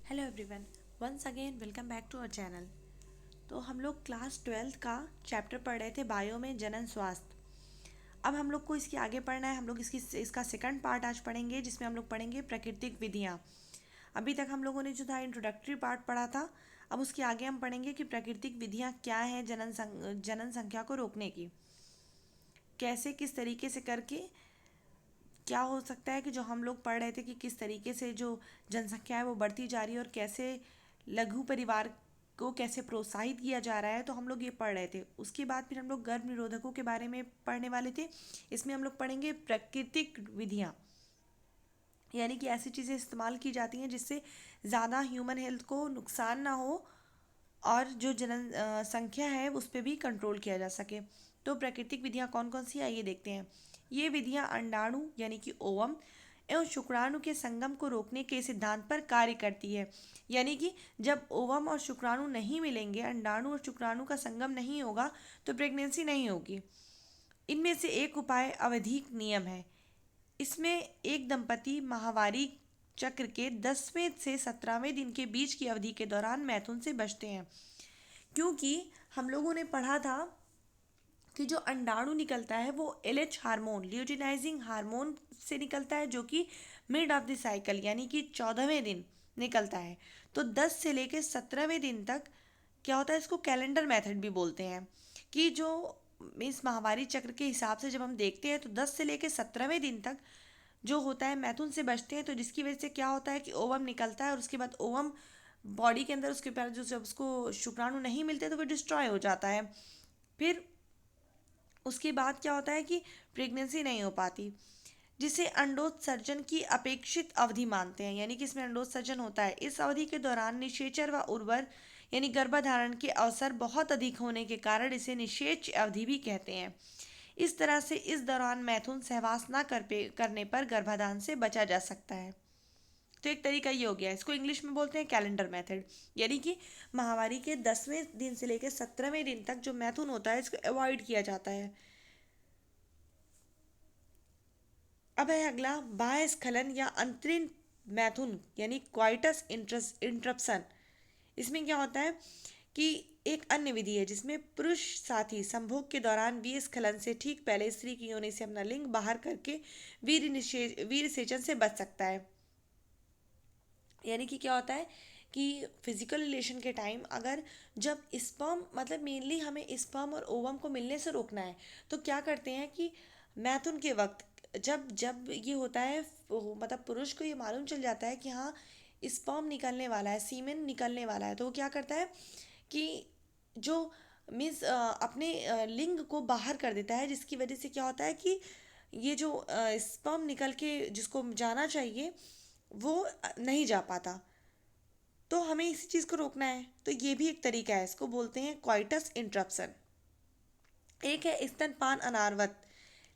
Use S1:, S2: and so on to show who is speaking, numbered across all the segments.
S1: Hello everyone, once again welcome back to our channel. तो हम लोग क्लास 12th का चैप्टर पढ़ रहे थे बायो में जनन स्वास्थ्य। अब हम लोग को इसके आगे पढ़ना है। हम लोग इसका सेकंड पार्ट आज पढ़ेंगे, जिसमें हम लोग पढ़ेंगे प्राकृतिक विधियाँ। अभी तक हम लोगों ने जो था इंट्रोडक्टरी पार्ट पढ़ा था। अब उसके आगे हम पढ़ेंगे कि प्राकृतिक विधियाँ क्या हैं जनन संख्या को रोकने की। कैसे, किस तरीके से करके क्या हो सकता है कि जो हम लोग पढ़ रहे थे कि किस तरीके से जो जनसंख्या है वो बढ़ती जा रही है और कैसे लघु परिवार को कैसे प्रोत्साहित किया जा रहा है, तो हम लोग ये पढ़ रहे थे। उसके बाद फिर हम लोग गर्भ निरोधकों के बारे में पढ़ने वाले थे। इसमें हम लोग पढ़ेंगे प्राकृतिक विधियाँ, यानी कि ऐसी चीज़ें इस्तेमाल की जाती हैं जिससे ज़्यादा ह्यूमन हेल्थ को नुकसान ना हो और जो जनन संख्या है उस पर भी कंट्रोल किया जा सके। तो प्राकृतिक विधियाँ कौन कौन सी आइए देखते हैं। ये विधियाँ अंडाणु यानी कि ओवम एवं शुक्राणु के संगम को रोकने के सिद्धांत पर कार्य करती है। यानी कि जब ओवम और शुक्राणु नहीं मिलेंगे, अंडाणु और शुक्राणु का संगम नहीं होगा, तो प्रेगनेंसी नहीं होगी। इनमें से एक उपाय अवधिक नियम है। इसमें एक दंपति माहवारी चक्र के 10वें से 17वें दिन के बीच की अवधि के दौरान मैथुन से बचते हैं। क्योंकि हम लोगों ने पढ़ा था कि जो अंडाणु निकलता है वो एलएच हार्मोन, ल्यूटिनाइजिंग हार्मोन से निकलता है, जो कि मिड ऑफ द साइकिल यानी कि 14वें दिन निकलता है। तो 10 से लेकर 17वें दिन तक क्या होता है, इसको कैलेंडर मेथड भी बोलते हैं। कि जो इस माहवारी चक्र के हिसाब से जब हम देखते हैं तो 10 से लेकर 17वें दिन तक जो होता है मैथुन से बचते हैं। तो जिसकी वजह से क्या होता है कि ओवम निकलता है और उसके बाद ओवम बॉडी के अंदर उसके बाद जो जब उसको शुक्राणु नहीं मिलते तो वो डिस्ट्रॉय हो जाता है। फिर उसके बाद क्या होता है कि प्रेगनेंसी नहीं हो पाती, जिसे अंडोत्सर्जन की अपेक्षित अवधि मानते हैं। यानी कि इसमें अंडोत्सर्जन होता है। इस अवधि के दौरान निषेचन व उर्वर यानी गर्भधारण के अवसर बहुत अधिक होने के कारण इसे निषेच अवधि भी कहते हैं। इस तरह से इस दौरान मैथुन सहवास न करने पर गर्भाधान से बचा जा सकता है। तो एक तरीका ये हो गया, इसको इंग्लिश में बोलते हैं कैलेंडर मेथड। यानी कि माहवारी के 10वें दिन से लेकर 17वें दिन तक जो मैथुन होता है इसको अवॉइड किया जाता है। अब है अगला बाह्य स्खलन या अंतरिम मैथुन यानी क्वाइटस इंटरप्शन। इसमें क्या होता है कि एक अन्य विधि है जिसमें पुरुष साथी संभोग के दौरान वीर स्खलन से ठीक पहले स्त्री की योनि से अपना लिंग बाहर करके वीर सेचन से बच सकता है। यानी कि क्या होता है कि फिजिकल रिलेशन के टाइम अगर जब स्पर्म मतलब मेनली हमें स्पर्म और ओवम को मिलने से रोकना है, तो क्या करते हैं कि मैथुन के वक्त जब जब ये होता है मतलब पुरुष को ये मालूम चल जाता है कि हाँ स्पर्म निकलने वाला है, सीमेन निकलने वाला है, तो वो क्या करता है कि जो मीन्स अपने लिंग को बाहर कर देता है, जिसकी वजह से क्या होता है कि ये जो स्पर्म निकल के जिसको जाना चाहिए वो नहीं जा पाता। तो हमें इसी चीज़ को रोकना है। तो ये भी एक तरीका है, इसको बोलते हैं क्वाइटस इंटरप्शन। एक है स्तनपान अनारवत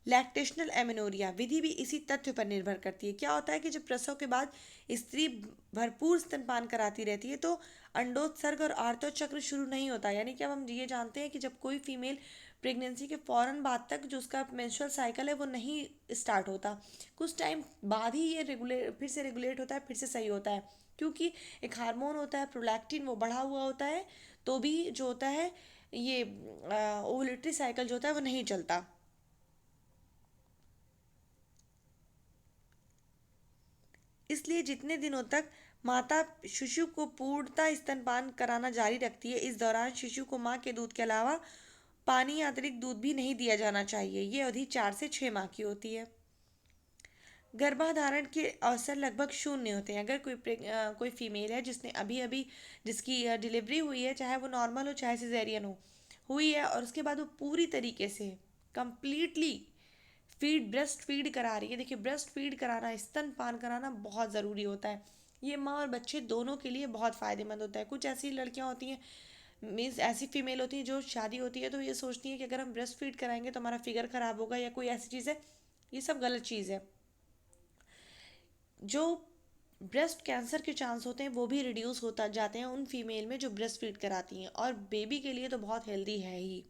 S1: लैक्टेशनल एमेनोरिया। विधि भी इसी तथ्य पर निर्भर करती है। क्या होता है कि जब प्रसव के बाद स्त्री भरपूर स्तनपान कराती रहती है तो अंडोत्सर्ग और आर्तोचक्र शुरू नहीं होता। यानी कि अब हम ये जानते हैं कि जब कोई फीमेल प्रेगनेंसी के फ़ौरन बाद तक जो उसका मेंस्ट्रुअल साइकिल है वो नहीं स्टार्ट होता, कुछ टाइम बाद ही ये फिर से रेगुलेट होता है, फिर से सही होता है। क्योंकि एक हार्मोन होता है प्रोलैक्टिन, वो बढ़ा हुआ होता है, तो भी जो होता है ये ओवुलेटरी साइकिल जो होता है वो नहीं चलता। इसलिए जितने दिनों तक माता शिशु को पूर्णतः स्तनपान कराना जारी रखती है, इस दौरान शिशु को माँ के दूध के अलावा पानी या अतिरिक्त दूध भी नहीं दिया जाना चाहिए। ये अवधि 4 से 6 माह की होती है। गर्भाधारण के अवसर लगभग शून्य होते हैं। अगर कोई फीमेल है जिसने अभी अभी जिसकी डिलीवरी हुई है, चाहे वो नॉर्मल हो चाहे सिजेरियन हुई है, और उसके बाद वो पूरी तरीके से कंप्लीटली ब्रेस्ट फीड करा रही है। देखिए ब्रेस्ट फीड कराना, स्तनपान कराना बहुत ज़रूरी होता है। ये माँ और बच्चे दोनों के लिए बहुत फ़ायदेमंद होता है। कुछ ऐसी लड़कियाँ होती हैं, मीन्स ऐसी फीमेल होती हैं जो शादी होती है तो ये सोचती हैं कि अगर हम ब्रेस्ट फीड कराएंगे तो हमारा फिगर ख़राब होगा या कोई ऐसी चीज़ है। ये सब गलत चीज़ है। जो ब्रेस्ट कैंसर के चांस होते हैं वो भी रिड्यूस होता जाते हैं उन फीमेल में जो ब्रेस्ट फीड कराती हैं, और बेबी के लिए तो बहुत हेल्दी है ही।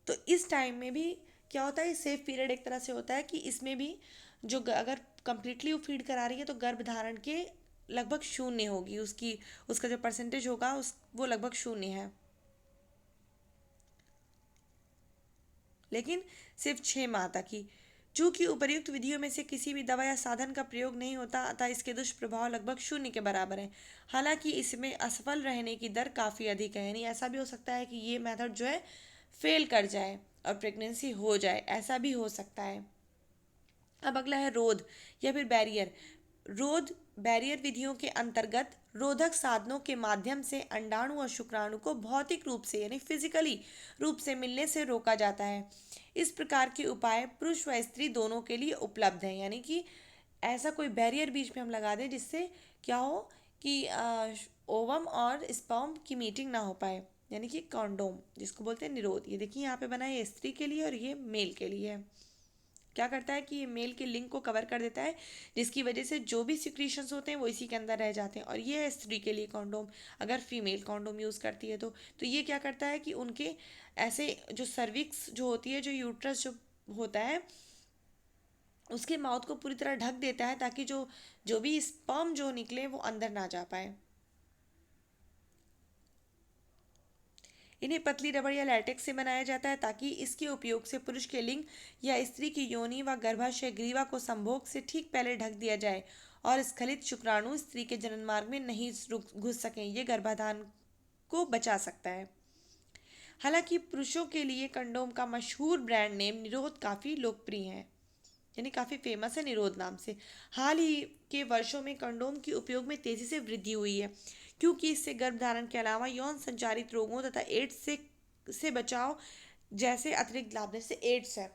S1: तो इस टाइम में भी क्या होता है, सेफ पीरियड एक तरह से होता है कि इसमें भी जो अगर कंप्लीटली वो फीड करा रही है तो गर्भधारण के लगभग शून्य होगी, उसका जो परसेंटेज होगा वो लगभग शून्य है। लेकिन सिर्फ 6 माह तक ही। चूंकि उपर्युक्त विधियों में से किसी भी दवा या साधन का प्रयोग नहीं होता, अतः इसके दुष्प्रभाव लगभग शून्य के बराबर हैं। हालांकि इसमें असफल रहने की दर काफ़ी अधिक है, यानी ऐसा भी हो सकता है कि ये मेथड जो है फेल कर जाए और प्रेगनेंसी हो जाए, ऐसा भी हो सकता है। अब अगला है रोध या फिर बैरियर। रोध बैरियर विधियों के अंतर्गत रोधक साधनों के माध्यम से अंडाणु और शुक्राणु को भौतिक रूप से यानी फिजिकली रूप से मिलने से रोका जाता है। इस प्रकार के उपाय पुरुष व स्त्री दोनों के लिए उपलब्ध हैं, यानी कि ऐसा कोई बैरियर बीच में हम लगा दें जिससे क्या हो कि ओवम और स्पर्म की मीटिंग ना हो पाए, यानी कि कॉन्डोम जिसको बोलते हैं निरोध। ये देखिए यहाँ पे बना है, ये स्त्री के लिए और ये मेल के लिए है। क्या करता है कि ये मेल के लिंक को कवर कर देता है, जिसकी वजह से जो भी सिक्रीशंस होते हैं वो इसी के अंदर रह जाते हैं। और ये है स्त्री के लिए कॉन्डोम, अगर फीमेल कॉन्डोम यूज़ करती है तो ये क्या करता है कि उनके ऐसे जो सर्विक्स जो होती है, जो यूट्रस जो होता है, उसके माउथ को पूरी तरह ढक देता है ताकि जो जो भी स्पर्म जो निकले वो अंदर ना जा पाए। इन्हें पतली रबड़ या लैटेक्स से बनाया जाता है ताकि इसके उपयोग से पुरुष के लिंग या स्त्री की योनि व गर्भाशय ग्रीवा को संभोग से ठीक पहले ढक दिया जाए और स्खलित शुक्राणु स्त्री के जनन मार्ग में नहीं घुस सकें। ये गर्भाधान को बचा सकता है। हालांकि पुरुषों के लिए कंडोम का मशहूर ब्रांड नेम निरोध काफ़ी लोकप्रिय है, यानी काफ़ी फेमस है निरोध नाम से। हाल ही के वर्षों में कंडोम के उपयोग में तेज़ी से वृद्धि हुई है, क्योंकि इससे गर्भधारण के अलावा यौन संचारित रोगों तथा एड्स से बचाव जैसे अतिरिक्त लाभ, जैसे एड्स है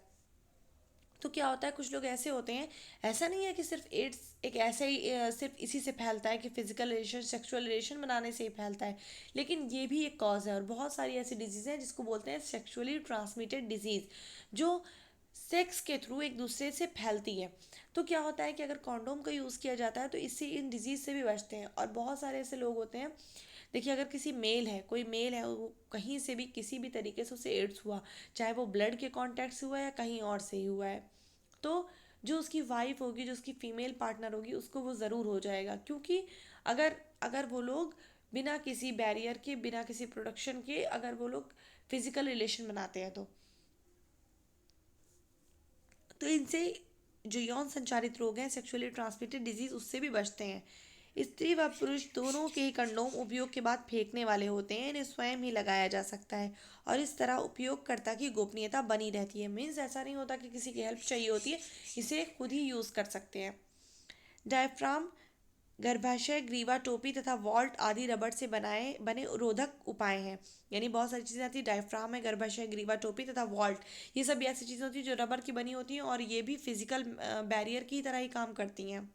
S1: तो क्या होता है, कुछ लोग ऐसे होते हैं, ऐसा नहीं है कि सिर्फ एड्स एक ऐसे ही सिर्फ इसी से फैलता है कि फिजिकल रिलेशन सेक्सुअल रिलेशन बनाने से ही फैलता है, लेकिन ये भी एक कॉज है। और बहुत सारी ऐसी डिजीज़ हैं जिसको बोलते हैं सेक्सुअली ट्रांसमिटेड डिजीज़, जो सेक्स के थ्रू एक दूसरे से फैलती है। तो क्या होता है कि अगर कॉन्डोम का यूज़ किया जाता है तो इससे इन डिजीज़ से भी बचते हैं। और बहुत सारे ऐसे लोग होते हैं, देखिए अगर किसी मेल है, कोई मेल है, वो कहीं से भी किसी भी तरीके से उसे एड्स हुआ, चाहे वो ब्लड के कॉन्टैक्ट से हुआ या कहीं और से ही हुआ है, तो जो उसकी वाइफ होगी, जो उसकी फीमेल पार्टनर होगी, उसको वो ज़रूर हो जाएगा। क्योंकि अगर अगर वो लोग बिना किसी बैरियर के, बिना किसी प्रोडक्शन के अगर वो लोग फिजिकल रिलेशन बनाते हैं तो इनसे जो यौन संचारित रोग हैं, सेक्सुअली ट्रांसमिटेड डिजीज, उससे भी बचते हैं। स्त्री व पुरुष दोनों के ही कंडोम उपयोग के बाद फेंकने वाले होते हैं, इन्हें स्वयं ही लगाया जा सकता है और इस तरह उपयोगकर्ता की गोपनीयता बनी रहती है। मीन्स ऐसा नहीं होता कि किसी की हेल्प चाहिए होती है, इसे खुद ही यूज़ कर सकते हैं। डायफ्राम, गर्भाशय ग्रीवा टोपी तथा वॉल्ट आदि रबड़ से बने रोधक उपाय हैं। यानी बहुत सारी चीज़ें आती है, डायफ्राम है, गर्भाशय ग्रीवा टोपी तथा वॉल्ट, ये सब भी ऐसी चीज़ें होती हैं जो रबर की बनी होती हैं और ये भी फिजिकल बैरियर की तरह ही काम करती हैं,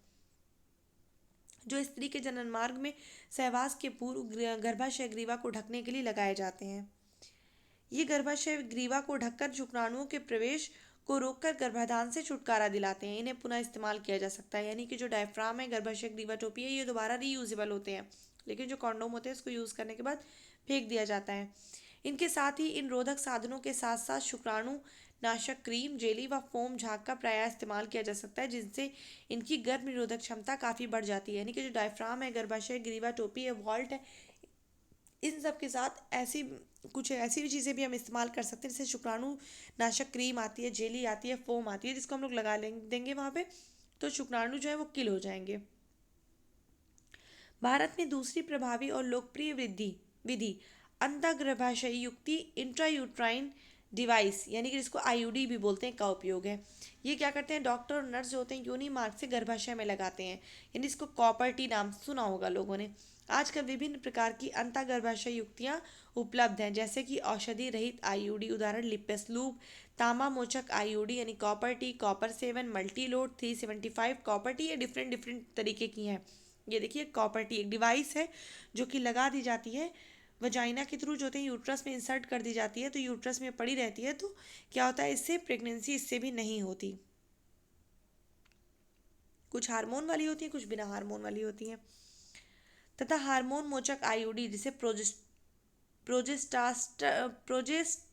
S1: जो स्त्री के जनन मार्ग में सहवास के पूर्व गर्भाशय ग्रीवा को ढकने के लिए लगाए जाते हैं। ये गर्भाशय ग्रीवा को ढककर शुक्राणुओं के प्रवेश को रोककर गर्भाधान से छुटकारा दिलाते हैं। इन्हें पुनः इस्तेमाल किया जा सकता है, यानी कि जो डायफ्राम है, गर्भाशय ग्रीवा टोपी है, ये दोबारा रीयूजेबल होते हैं, लेकिन जो कॉन्डोम होते हैं इसको यूज़ करने के बाद फेंक दिया जाता है। इनके साथ ही इन रोधक साधनों के साथ साथ शुक्राणु नाशक क्रीम, जेली व फोम झाग का प्राय इस्तेमाल किया जा सकता है, जिनसे इनकी गर्भ निरोधक क्षमता काफ़ी बढ़ जाती है। यानी कि जो डायफ्राम है, गर्भाशय ग्रीवा टोपी है, वॉल्ट है, इन सब के साथ ऐसी कुछ ऐसी भी चीज़ें भी हम इस्तेमाल कर सकते हैं, जैसे शुक्राणु नाशक क्रीम आती है, जेली आती है, फोम आती है, जिसको हम लोग लगा देंगे वहाँ पे, तो शुक्राणु जो है वो किल हो जाएंगे। भारत में दूसरी प्रभावी और लोकप्रिय वृद्धि विधि अंतःगर्भाशय युक्ति इंट्रायूट्राइन डिवाइस, यानी कि जिसको आईयूडी भी बोलते हैं, का उपयोग है। ये क्या करते हैं, डॉक्टर और नर्स जो होते हैं योनि मार्ग से गर्भाशय में लगाते हैं, यानी इसको कॉपर टी नाम सुना होगा लोगों ने। आजकल विभिन्न प्रकार की अंतःगर्भाशय युक्तियाँ उपलब्ध हैं, जैसे कि औषधि रहित आईयूडी, उदाहरण लिपेस्लूब, तांबा मोचक आईयूडी यानी copper T, copper 7, multi load 375 copper T, ये डिफरेंट डिफरेंट तरीके की हैं। ये देखिए कॉपर टी एक डिवाइस है जो कि लगा दी जाती है वजाइना के थ्रू, जो होते हैं यूट्रस में इंसर्ट कर दी जाती है, तो यूट्रस में पड़ी रहती है। तो क्या होता है, इससे प्रेगनेंसी इससे भी नहीं होती। कुछ हार्मोन वाली होती है, कुछ बिना हार्मोन वाली होती हैं। तथा हार्मोन मोचक आईयूडी, जिसे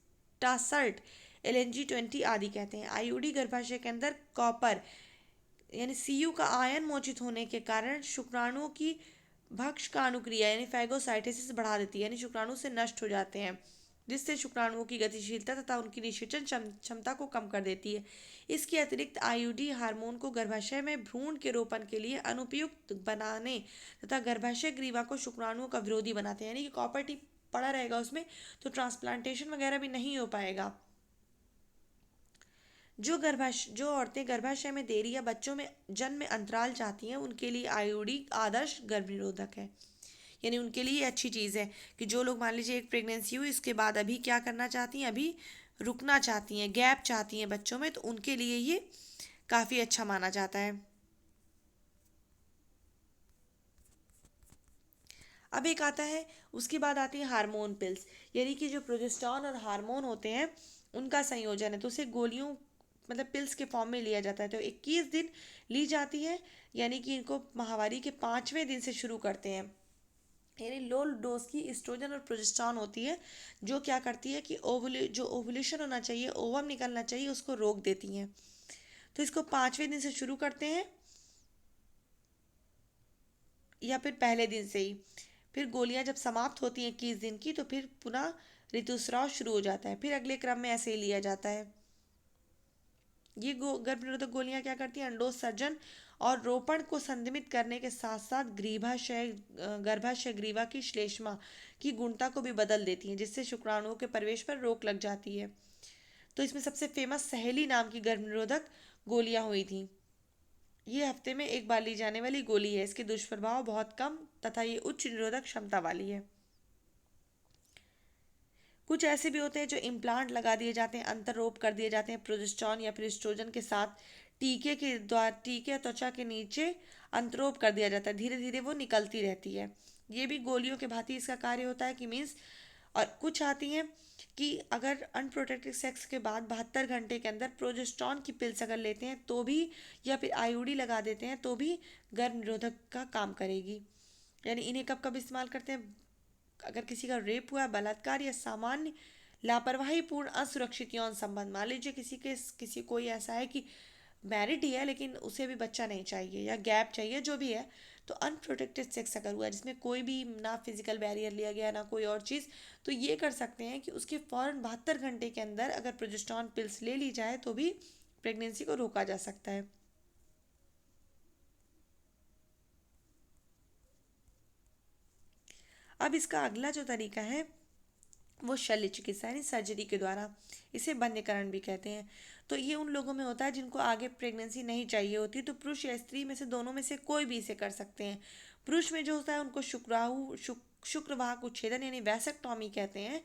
S1: प्रोजेस्टासर्ट LNG-20 आदि कहते हैं। आईयूडी गर्भाशय के अंदर कॉपर यानी सीयू का आयन मोचित होने के कारण शुक्राणुओं की भक्ष का अनुक्रिया यानी फैगोसाइटोसिस बढ़ा देती है, यानी शुक्राणु से नष्ट हो जाते हैं, जिससे शुक्राणुओं की गतिशीलता तथा उनकी निषेचन क्षमता को कम कर देती है। इसके अतिरिक्त आईयूडी हार्मोन को गर्भाशय में भ्रूण के रोपण के लिए अनुपयुक्त बनाने तथा गर्भाशय ग्रीवा को शुक्राणुओं का विरोधी बनाते हैं, यानी कि कॉपर टी पड़ा रहेगा उसमें तो ट्रांसप्लांटेशन वगैरह भी नहीं हो पाएगा। जो औरतें गर्भाशय में देरी या बच्चों में जन्म में अंतराल चाहती हैं उनके लिए आईयूडी आदर्श गर्भ निरोधक है, यानी उनके लिए अच्छी चीज़ है कि जो लोग मान लीजिए एक प्रेगनेंसी हुई इसके बाद अभी क्या करना चाहती हैं, अभी रुकना चाहती हैं, गैप चाहती हैं बच्चों में, तो उनके लिए ये काफ़ी अच्छा माना जाता है। अब एक आता है, उसके बाद आती है हार्मोन पिल्स, यानी कि जो प्रोजेस्टेरॉन और हार्मोन होते हैं उनका संयोजन है, तो उसे गोलियों मतलब पिल्स के फॉर्म में लिया जाता है, तो 21 दिन ली जाती है, यानी कि इनको माहवारी के 5वें दिन से शुरू करते हैं। यानी लो डोज की एस्ट्रोजन और प्रोजेस्टेरॉन होती है जो क्या करती है कि जो ओवुलेशन होना चाहिए, ओवम निकलना चाहिए, उसको रोक देती हैं। तो इसको 5वें दिन से शुरू करते हैं या फिर पहले दिन से ही। फिर गोलियां जब समाप्त होती हैं 21 दिन की तो फिर पुनः ऋतुस्राव शुरू हो जाता है, फिर अगले क्रम में ऐसे ही लिया जाता है। ये गर्भ निरोधक गोलियां क्या करती हैं, अंडोत्सर्जन और रोपण को संदमित करने के साथ साथ गर्भाशय ग्रीवा की श्लेष्मा की गुणता को भी बदल देती हैं, जिससे शुक्राणुओं के प्रवेश पर रोक लग जाती है। तो इसमें सबसे फेमस सहेली नाम की गर्भ निरोधक गोलियां हुई थी। ये हफ्ते में एक बार ली जाने वाली गोली है, इसके दुष्प्रभाव बहुत कम तथा ये उच्च निरोधक क्षमता वाली है। कुछ ऐसे भी होते हैं जो इम्प्लांट लगा दिए जाते हैं, अंतरोप कर दिए जाते हैं प्रोजेस्टेरॉन या फिर एस्ट्रोजन के साथ, टीके या त्वचा के नीचे अंतरोप कर दिया जाता है, धीरे धीरे वो निकलती रहती है। ये भी गोलियों के भांति इसका कार्य होता है कि मीन्स, और कुछ आती हैं कि अगर अनप्रोटेक्टेड सेक्स के बाद 72 घंटे के अंदर प्रोजेस्टेरॉन की पिल्स अगर लेते हैं तो भी, या फिर आईयूडी लगा देते हैं तो भी गर्भ निरोधक का काम करेगी। यानी इन्हें कब कब इस्तेमाल करते हैं, अगर किसी का रेप हुआ है, बलात्कार या सामान्य लापरवाही पूर्ण असुरक्षित यौन संबंध, मान लीजिए किसी कोई ऐसा है कि मैरिड ही है लेकिन उसे भी बच्चा नहीं चाहिए या गैप चाहिए जो भी है, तो अनप्रोटेक्टेड सेक्स अगर हुआ है जिसमें कोई भी ना फिजिकल बैरियर लिया गया ना कोई और चीज़, तो ये कर सकते हैं कि उसके फ़ौरन 72 घंटे के अंदर अगर प्रोजेस्टेरॉन पिल्स ले ली जाए तो भी प्रेगनेंसी को रोका जा सकता है। अब इसका अगला जो तरीका है वो शल्य चिकित्सा यानी सर्जरी के द्वारा, इसे बंध्यकरण भी कहते हैं। तो ये उन लोगों में होता है जिनको आगे प्रेगनेंसी नहीं चाहिए होती, तो पुरुष या स्त्री में से दोनों में से कोई भी इसे कर सकते हैं। पुरुष में जो होता है उनको शुक्रवाहक उच्छेदन यानी वैसेक्टॉमी कहते हैं,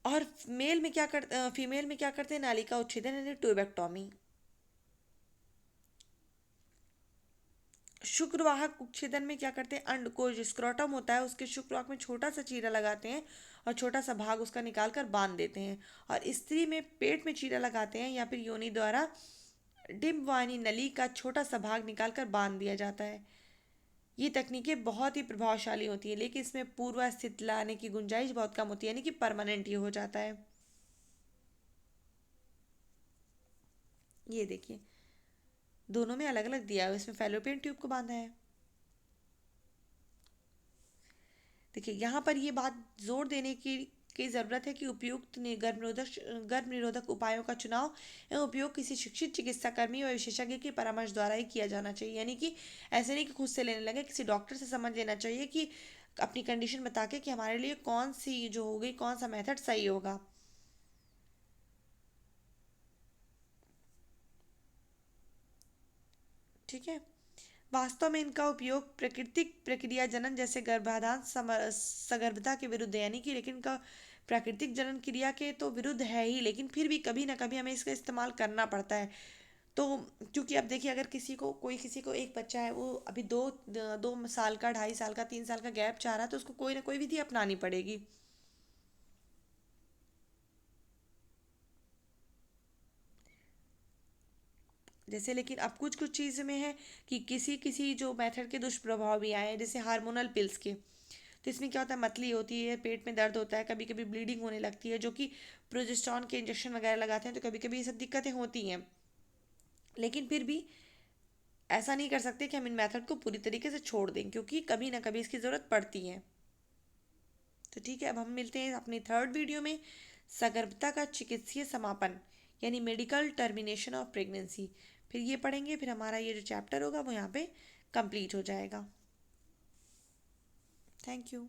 S1: और फीमेल में क्या करते हैं, नालिका उच्छेदन यानी ट्यूबेक्टॉमी। शुक्रवाहक उच्छेदन में क्या करते हैं, अंड को जो स्क्रोटम होता है उसके शुक्रवाहक में छोटा सा चीरा लगाते हैं और छोटा सा भाग उसका निकाल कर बांध देते हैं, और स्त्री में पेट में चीरा लगाते हैं या फिर योनि द्वारा डिम्बवाहिनी नली का छोटा सा भाग निकाल कर बांध दिया जाता है। ये तकनीकें बहुत ही प्रभावशाली होती है लेकिन इसमें पूर्व स्थिति लाने की गुंजाइश बहुत कम होती है, यानी कि परमानेंट ये हो जाता है। ये देखिए दोनों में अलग अलग दिया है, इसमें फैलोपियन ट्यूब को बांधा है। देखिए यहाँ पर ये बात जोर देने की ज़रूरत है कि उपयुक्त गर्भ निरोधक उपायों का चुनाव एवं उपयोग किसी शिक्षित चिकित्सा कर्मी और विशेषज्ञ के परामर्श द्वारा ही किया जाना चाहिए, यानी कि ऐसे नहीं कि खुद से लेने लगे, किसी डॉक्टर से समझ लेना चाहिए कि अपनी कंडीशन बता के कि हमारे लिए कौन सी जो होगी, कौन सा मेथड सही होगा। ठीक है। वास्तव में इनका उपयोग प्राकृतिक प्रक्रिया जनन जैसे गर्भाधान सगर्भता के विरुद्ध है, यानी कि लेकिन इनका प्राकृतिक जनन क्रिया के तो विरुद्ध है ही, लेकिन फिर भी कभी ना कभी हमें इसका इस्तेमाल करना पड़ता है। तो क्योंकि अब देखिए अगर किसी को एक बच्चा है, वो अभी 2 साल का, 2.5 साल का, 3 साल का गैप चाह रहा है, तो उसको कोई ना कोई विधि अपनानी पड़ेगी। जैसे लेकिन अब कुछ कुछ चीज़ में है कि किसी किसी जो मेथड के दुष्प्रभाव भी आए हैं, जैसे हार्मोनल पिल्स के, तो इसमें क्या होता है, मतली होती है, पेट में दर्द होता है, कभी कभी ब्लीडिंग होने लगती है, जो कि प्रोजेस्टेरॉन के इंजेक्शन वगैरह लगाते हैं तो कभी कभी ये सब दिक्कतें होती हैं, लेकिन फिर भी ऐसा नहीं कर सकते कि हम इन मेथड को पूरी तरीके से छोड़ दें, क्योंकि कभी ना कभी इसकी ज़रूरत पड़ती है। तो ठीक है, अब हम मिलते हैं अपनी थर्ड वीडियो में, सगर्भता का चिकित्सीय समापन, यानी मेडिकल टर्मिनेशन ऑफ प्रेगनेंसी। फिर ये पढ़ेंगे, फिर हमारा ये जो चैप्टर होगा वो यहाँ पे कंप्लीट हो जाएगा। Thank you.